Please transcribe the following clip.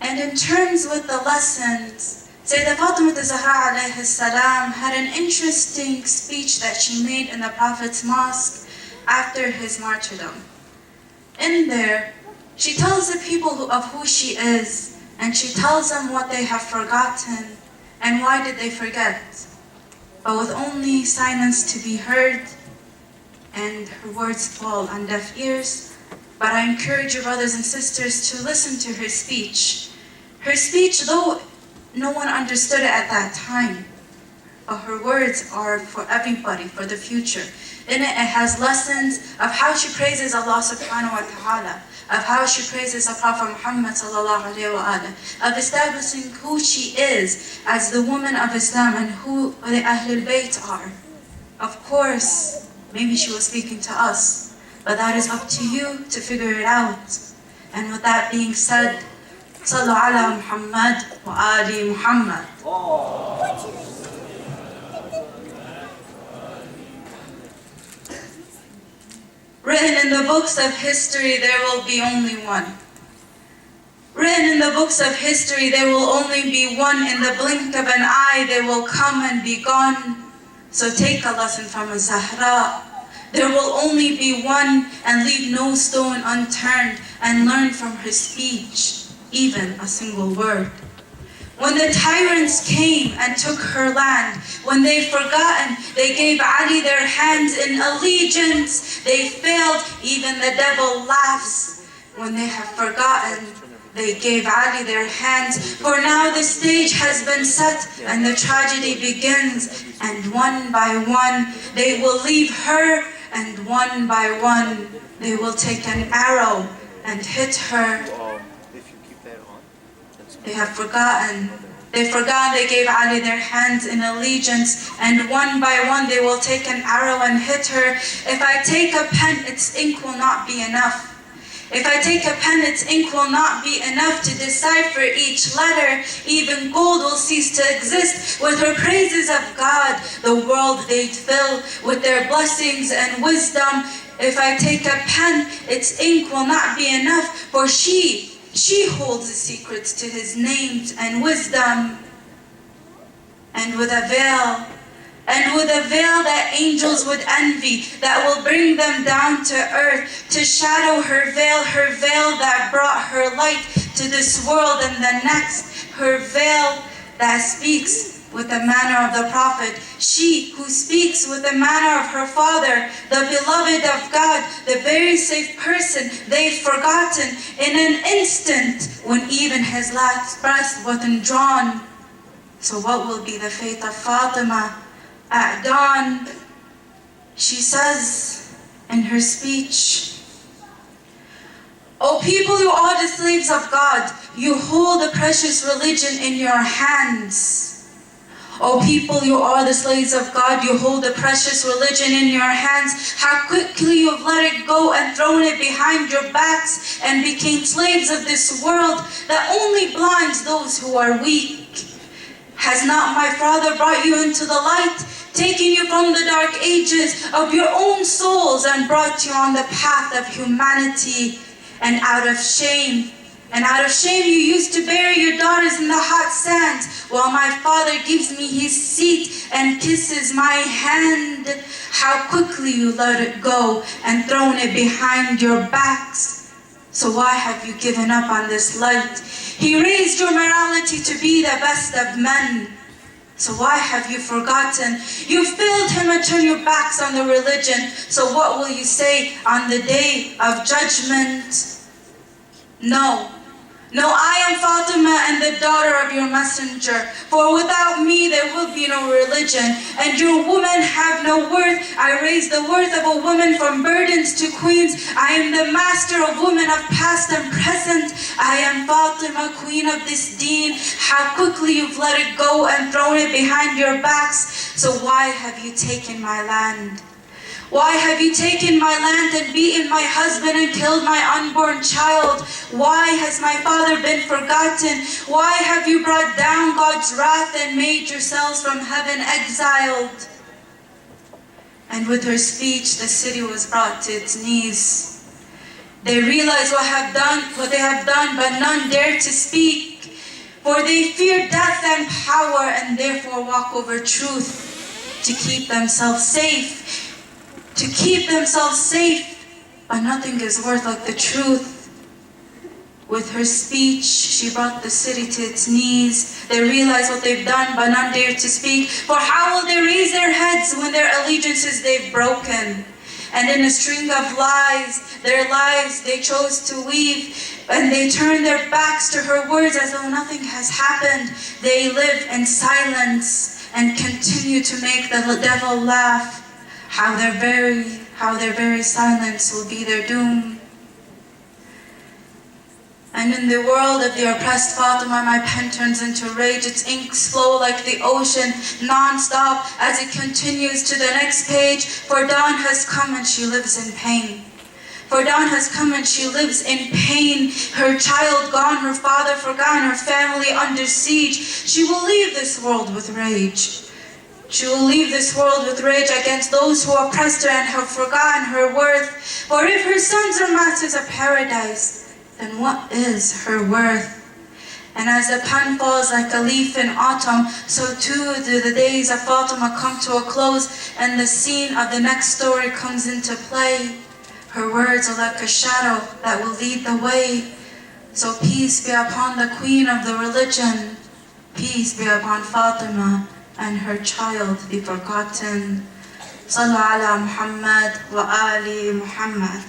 And in terms with the lessons, Sayyidah Fatima Zahra alayhi salam had an interesting speech that she made in the Prophet's mosque after his martyrdom. In there, she tells the people of who she is, and she tells them what they have forgotten and why did they forget. But with only silence to be heard, and her words fall on deaf ears. But I encourage you, brothers and sisters, to listen to her speech. Her speech, though no one understood it at that time, but her words are for everybody, for the future. In it, it has lessons of how she praises Allah subhanahu wa ta'ala, of how she praises the Prophet Muhammad sallallahu alayhi wa sallam, of establishing who she is as the woman of Islam and who the Ahlul Bayt are. Of course, maybe she was speaking to us, but that is up to you to figure it out. And with that being said, Sallu ala Muhammad wa ali Muhammad. Written in the books of history, there will be only one. Written in the books of history, there will only be one. In the blink of an eye, they will come and be gone. So take a lesson from Zahra. There will only be one, and leave no stone unturned, and learn from her speech, even a single word. When the tyrants came and took her land, when they'd forgotten, they gave Ali their hands in allegiance. They failed, even the devil laughs. When they have forgotten, they gave Ali their hands. For now the stage has been set and the tragedy begins. And one by one, they will leave her, and one by one, they will take an arrow and hit her. They have forgotten. They forgot they gave Ali their hands in allegiance, and one by one they will take an arrow and hit her. If I take a pen, its ink will not be enough. If I take a pen, its ink will not be enough to decipher each letter. Even gold will cease to exist. With her praises of God, the world they'd fill with their blessings and wisdom. If I take a pen, its ink will not be enough, for she holds the secrets to his names and wisdom. And with a veil that angels would envy, that will bring them down to earth, to shadow her veil that brought her light to this world and the next, her veil that speaks with the manner of the Prophet, she who speaks with the manner of her father, the beloved of God, the very safe person they've forgotten in an instant when even his last breath wasn't drawn. So what will be the fate of Fatima? At dawn, she says in her speech, O people, you are the slaves of God. You hold the precious religion in your hands. O people, you are the slaves of God. You hold the precious religion in your hands. How quickly you've let it go and thrown it behind your backs and became slaves of this world that only blinds those who are weak. Has not my Father brought you into the light, taken you from the dark ages of your own souls and brought you on the path of humanity? And out of shame you used to bury your daughters in the hot sands, while my Father gives me his seat and kisses my hand. How quickly you let it go and thrown it behind your backs. So why have you given up on this light? He raised your morality to be the best of men. So why have you forgotten? You failed him and turned your backs on the religion. So what will you say on the day of judgment? No, I am Fatima and the daughter of your messenger. For without me there will be no religion, and your women have no worth. I raise the worth of a woman from burdens to queens. I am the master of women of past and present. I am Fatima, queen of this deen. How quickly you've let it go and thrown it behind your backs. So why have you taken my land? Why have you taken my land and beaten my husband and killed my unborn child? Why has my father been forgotten? Why have you brought down God's wrath and made yourselves from heaven exiled? And with her speech, the city was brought to its knees. They realized what they have done, but none dared to speak. For they fear death and power, and therefore walk over truth to keep themselves safe. To keep themselves safe, but nothing is worth like the truth. With her speech, she brought the city to its knees. They realize what they've done, but none dare to speak. For how will they raise their heads when their allegiances they've broken? And in a string of lies, their lives they chose to weave, and they turn their backs to her words as though nothing has happened. They live in silence and continue to make the devil laugh. How their very silence will be their doom. And in the world of the oppressed Fatima, my pen turns into rage. Its inks flow like the ocean, non-stop, as it continues to the next page. For dawn has come and she lives in pain. For dawn has come and she lives in pain. Her child gone, her father forgotten, her family under siege. She will leave this world with rage. She will leave this world with rage against those who oppressed her and have forgotten her worth. For if her sons are masters of paradise, then what is her worth? And as the pen falls like a leaf in autumn, so too do the days of Fatima come to a close, and the scene of the next story comes into play. Her words are like a shadow that will lead the way. So peace be upon the queen of the religion. Peace be upon Fatima and her child, the forgotten. Sallu ala Muhammad wa ali Muhammad.